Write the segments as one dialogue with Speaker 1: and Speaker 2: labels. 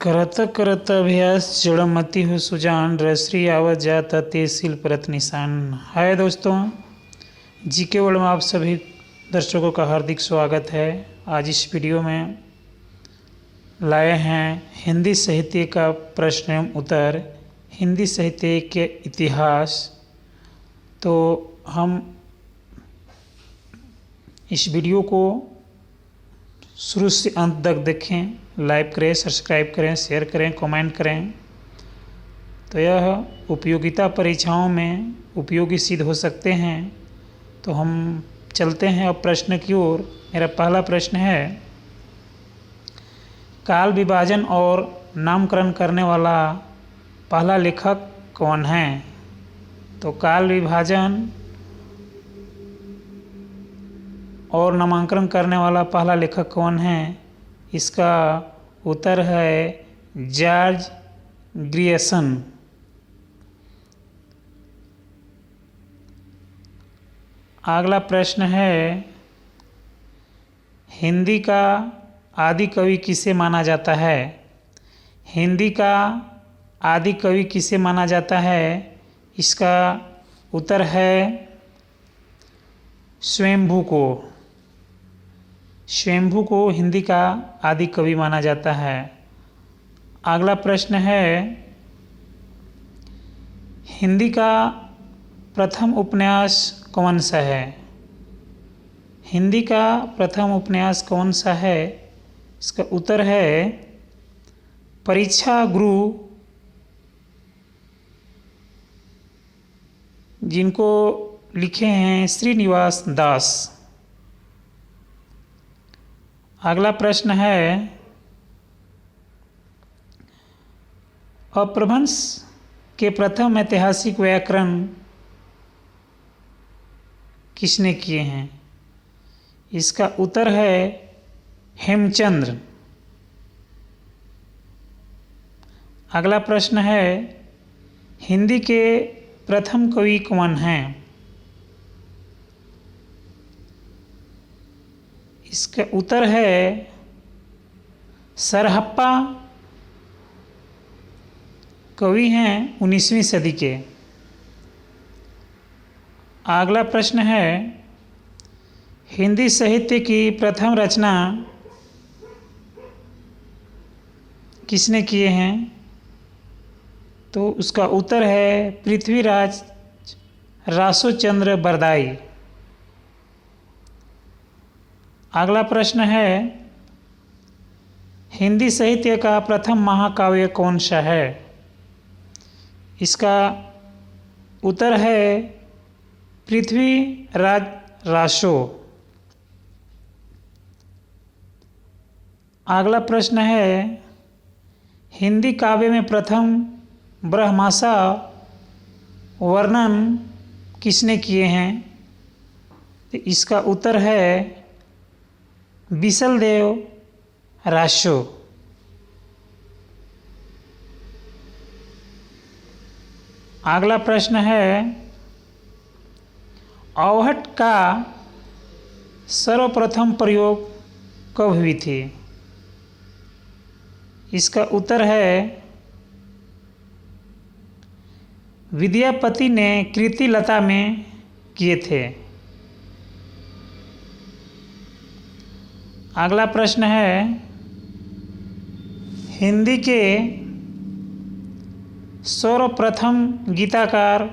Speaker 1: करत करत अभ्यास जड़मति हो सुजान रसरी आवत जाता तेसिल परत निशान। हाय दोस्तों, जीके वर्ल्ड में आप सभी दर्शकों का हार्दिक स्वागत है। आज इस वीडियो में लाए हैं हिंदी साहित्य का प्रश्न एवं उत्तर, हिंदी साहित्य के इतिहास। तो हम इस वीडियो को शुरू से अंत तक देखें, लाइक करें, सब्सक्राइब करें, शेयर करें, कमेंट करें। तो यह उपयोगिता परीक्षाओं में उपयोगी सिद्ध हो सकते हैं। तो हम चलते हैं अब प्रश्न की ओर। मेरा पहला प्रश्न है, काल विभाजन और नामकरण करने वाला पहला लेखक कौन है? तो काल विभाजन और नामांकन करने वाला पहला लेखक कौन है? इसका उत्तर है जॉर्ज ग्रियर्सन। अगला प्रश्न है, हिंदी का आदि कवि किसे माना जाता है? हिंदी का आदि कवि किसे माना जाता है? इसका उत्तर है स्वयंभू को। स्वयंभू को हिंदी का आदि कवि माना जाता है। अगला प्रश्न है, हिंदी का प्रथम उपन्यास कौन सा है? हिंदी का प्रथम उपन्यास कौन सा है? इसका उत्तर है परीक्षा गुरु, जिनको लिखे हैं श्रीनिवास दास। अगला प्रश्न है, अपभ्रंश के प्रथम ऐतिहासिक व्याकरण किसने किए हैं? इसका उत्तर है हेमचंद्र। अगला प्रश्न है, हिंदी के प्रथम कवि कौन हैं? इसका उत्तर है सरहप्पा कवि हैं 19वीं सदी के। अगला प्रश्न है, हिंदी साहित्य की प्रथम रचना किसने किए हैं? तो उसका उत्तर है पृथ्वीराज रासोचंद्र बरदाई। अगला प्रश्न है, हिंदी साहित्य का प्रथम महाकाव्य कौन सा है? इसका उत्तर है पृथ्वीराज रासो। अगला प्रश्न है, हिंदी काव्य में प्रथम ब्रह्माशा वर्णन किसने किए हैं? तो इसका उत्तर है विशलदेव रासो। अगला प्रश्न है, औहट का सर्वप्रथम प्रयोग कब हुई थी? इसका उत्तर है विद्यापति ने कृतिलता में किए थे। अगला प्रश्न है, हिंदी के सर्वप्रथम गीतकार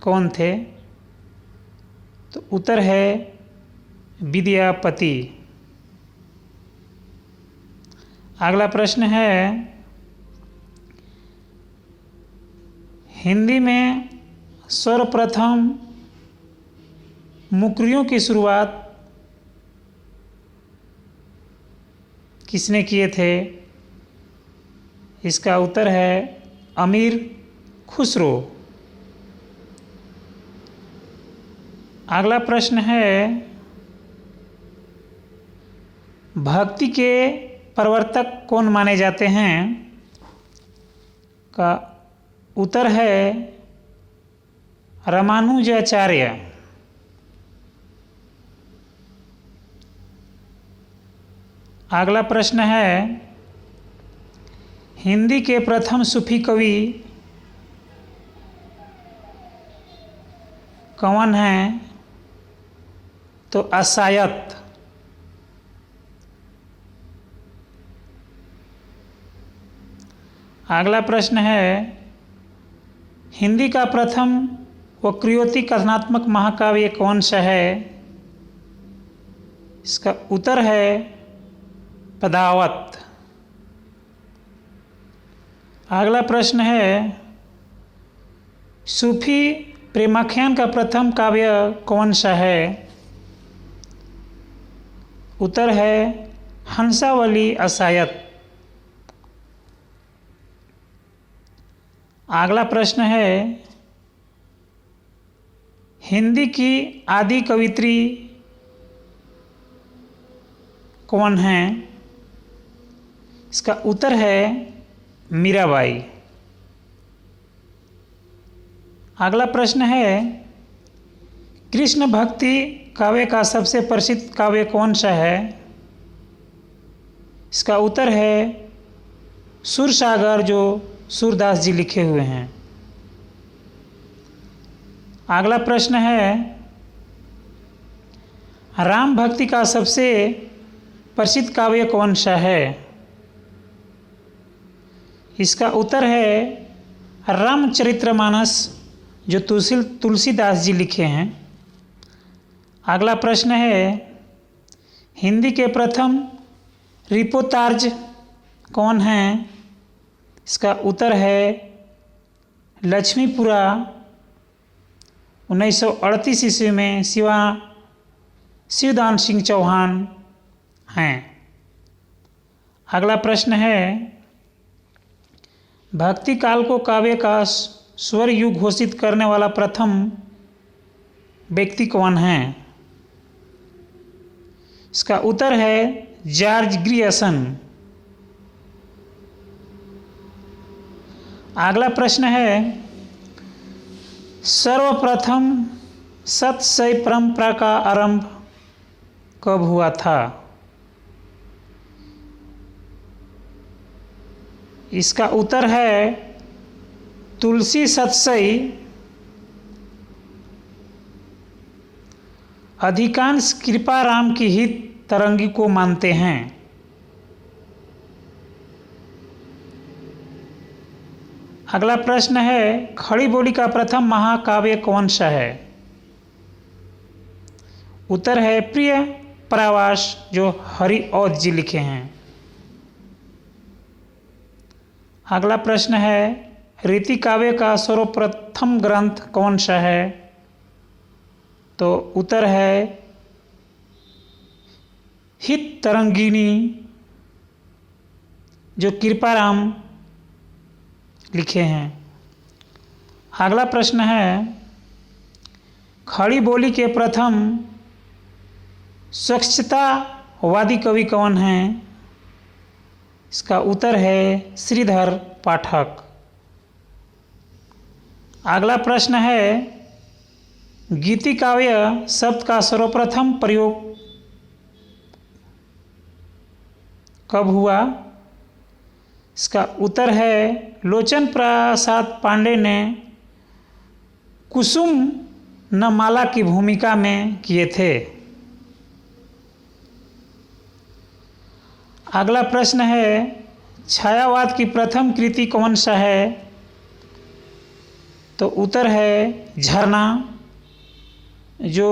Speaker 1: कौन थे? तो उत्तर है विद्यापति। अगला प्रश्न है, हिंदी में सर्वप्रथम मुकरियों की शुरुआत किसने किए थे? इसका उत्तर है अमीर खुसरो। अगला प्रश्न है, भक्ति के प्रवर्तक कौन माने जाते हैं? का उत्तर है रामानुजाचार्य। अगला प्रश्न है, हिंदी के प्रथम सूफी कवि कौन हैं? तो अशायत। अगला प्रश्न है, हिंदी का प्रथम वक्रोक्ति कथनात्मक महाकाव्य कौन सा है? इसका उत्तर है पदावत। अगला प्रश्न है, सूफी प्रेमाख्यान का प्रथम काव्य कौन सा है? उत्तर है हंसावली अशायत। अगला प्रश्न है, हिंदी की आदि कवित्री कौन है? इसका उत्तर है मीराबाई। अगला प्रश्न है, कृष्ण भक्ति काव्य का सबसे प्रसिद्ध काव्य कौन सा है? इसका उत्तर है सुरसागर, जो सूरदास जी लिखे हुए हैं। अगला प्रश्न है, राम भक्ति का सबसे प्रसिद्ध काव्य कौन सा है? इसका उत्तर है रामचरितमानस, जो तुलसीदास जी लिखे हैं। अगला प्रश्न है, हिंदी के प्रथम रिपोर्टाज कौन हैं? इसका उत्तर है लक्ष्मीपुरा, 1938 ईस्वी में शिवदान सिंह चौहान हैं। अगला प्रश्न है, भक्ति काल को काव्य का स्वर युग घोषित करने वाला प्रथम व्यक्ति कौन है? इसका उत्तर है जॉर्ज ग्रियर्सन। अगला प्रश्न है, सर्वप्रथम सतशय परंपरा का आरंभ कब हुआ था? इसका उत्तर है तुलसी सतशय अधिकांश कृपाराम की हित तरंगी को मानते हैं। अगला प्रश्न है, खड़ी बोली का प्रथम महाकाव्य कौन सा है? उत्तर है प्रिय परावास, जो हरिऔध जी लिखे हैं। अगला प्रश्न है, रीति काव्य का सर्वप्रथम ग्रंथ कौन सा है? तो उत्तर है हित तरंगिनी, जो कृपाराम लिखे हैं। अगला प्रश्न है, खड़ी बोली के प्रथम स्वच्छतावादी कवि कौन हैं? इसका उत्तर है श्रीधर पाठक। अगला प्रश्न है, गीति काव्य शब्द का सर्वप्रथम प्रयोग कब हुआ? इसका उत्तर है लोचन प्रसाद पांडे ने कुसुम न माला की भूमिका में किए थे। अगला प्रश्न है, छायावाद की प्रथम कृति कौन सा है? तो उत्तर है झरना, जो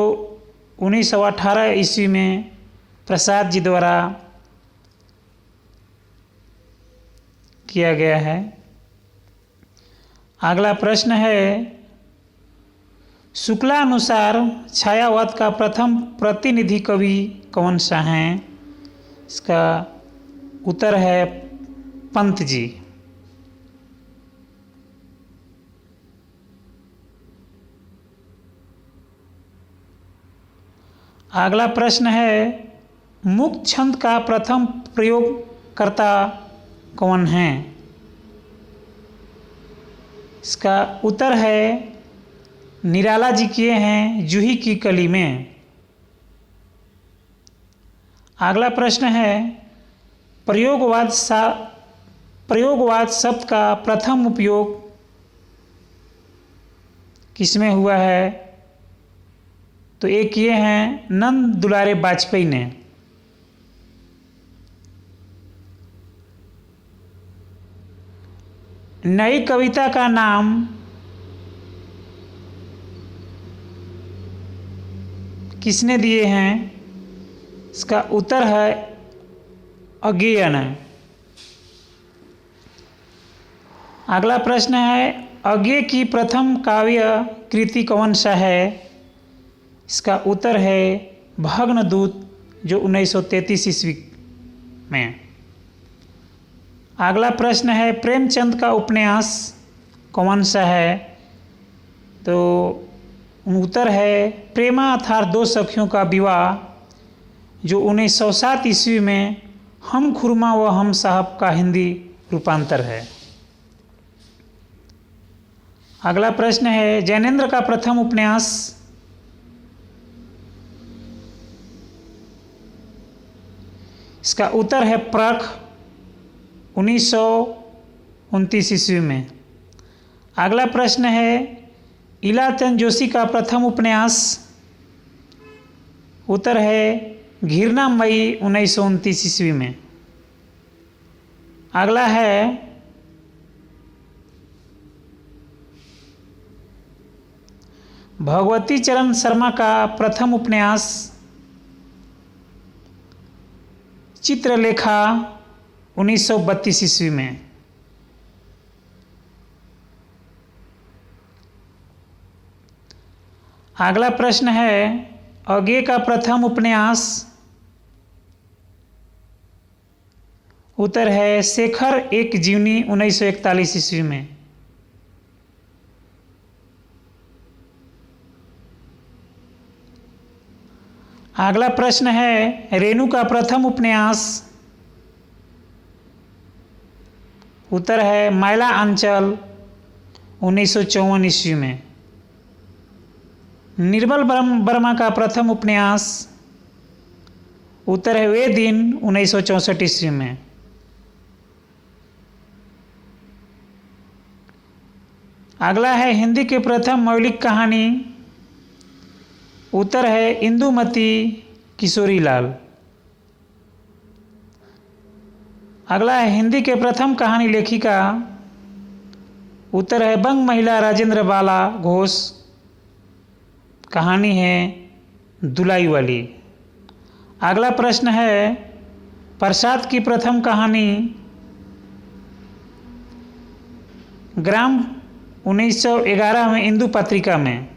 Speaker 1: 1918 ईस्वी में प्रसाद जी द्वारा किया गया है। अगला प्रश्न है, शुक्लानुसार छायावाद का प्रथम प्रतिनिधि कवि कौन सा हैं? इसका उत्तर है पंत जी। अगला प्रश्न है, मुक्त छंद का प्रथम प्रयोगकर्ता कौन है? इसका उत्तर है निराला जी किए हैं जूही की कली में। अगला प्रश्न है, प्रयोगवाद प्रयोगवाद शब्द का प्रथम उपयोग किसमें हुआ है? तो एक ये हैं नंद दुलारे वाजपेयी ने। नई कविता का नाम किसने दिए हैं? इसका उत्तर है अज्ञेय ने। अगला प्रश्न है अज्ञेय की प्रथम काव्य कृति कौन सा है? इसका उत्तर है भग्नदूत, जो 1933 ईस्वी में। अगला प्रश्न है प्रेमचंद का उपन्यास कौन सा है? तो उत्तर है प्रेमा अर्थात दो सखियों का विवाह, जो 1907 ईस्वी में हम खुरमा व हम साहब का हिंदी रूपांतर है। अगला प्रश्न है जैनेन्द्र का प्रथम उपन्यास इसका उत्तर है परख, 1929 ईस्वी में। अगला प्रश्न है इलाचंद जोशी का प्रथम उपन्यास, उत्तर है घृणा मई, 1929 ईस्वी में। अगला है भगवती चरण शर्मा का प्रथम उपन्यास चित्रलेखा, 1932 ईस्वी में। अगला प्रश्न है अज्ञेय का प्रथम उपन्यास, उत्तर है शेखर एक जीवनी, 1941 ईस्वी में। अगला प्रश्न है रेणु का प्रथम उपन्यास, उत्तर है मैला अंचल, 1954 ईस्वी में। निर्मल वर्मा का प्रथम उपन्यास, उत्तर है वे दिन, 1964 ईस्वी में। अगला है हिंदी की प्रथम मौलिक कहानी, उत्तर है इंदुमती किशोरीलाल। अगला है हिंदी के प्रथम कहानी लेखिका, उत्तर है बंग महिला राजेंद्र बाला घोष। कहानी है दुलाई वाली। अगला प्रश्न है प्रसाद की प्रथम कहानी, ग्राम, 1911 में इंदु पत्रिका में।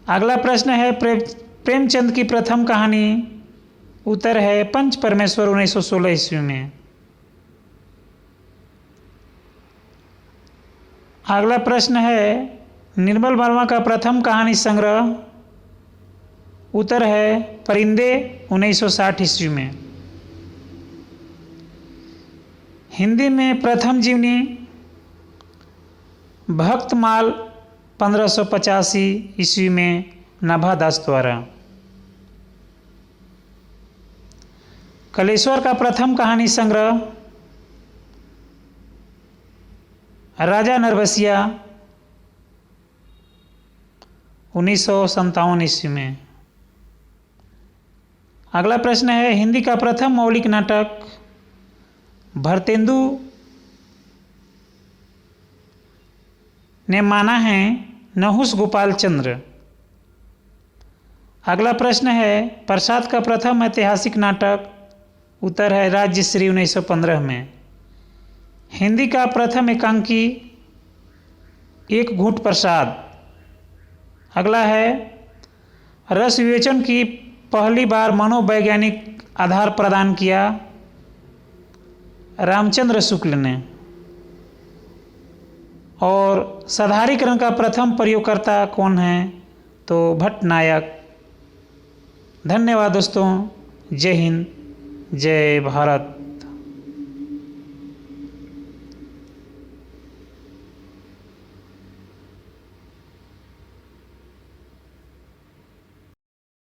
Speaker 1: अगला प्रश्न है प्रेमचंद की प्रथम कहानी, उत्तर है पंच परमेश्वर, 1916 ईस्वी में। अगला प्रश्न है निर्मल वर्मा का प्रथम कहानी संग्रह, उत्तर है परिंदे, 1960 ईस्वी में। हिंदी में प्रथम जीवनी भक्तमाल, 1585 ईस्वी में नाभा दास द्वारा। कलेश्वर का प्रथम कहानी संग्रह राजा नरबसिया, 1957 ईस्वी में। अगला प्रश्न है हिंदी का प्रथम मौलिक नाटक भरतेंदु ने माना है नहुस गोपाल चंद्र। अगला प्रश्न है प्रसाद का प्रथम ऐतिहासिक नाटक, उत्तर है राज्यश्री, 1915 में। हिंदी का प्रथम एकांकी एक घूंट प्रसाद। अगला है रस विवेचन की पहली बार मनोवैज्ञानिक आधार प्रदान किया रामचंद्र शुक्ल ने, और साधारीकरण का प्रथम प्रयोगकर्ता कौन है? तो भट्टनायक। धन्यवाद दोस्तों। जय हिंद, जय भारत।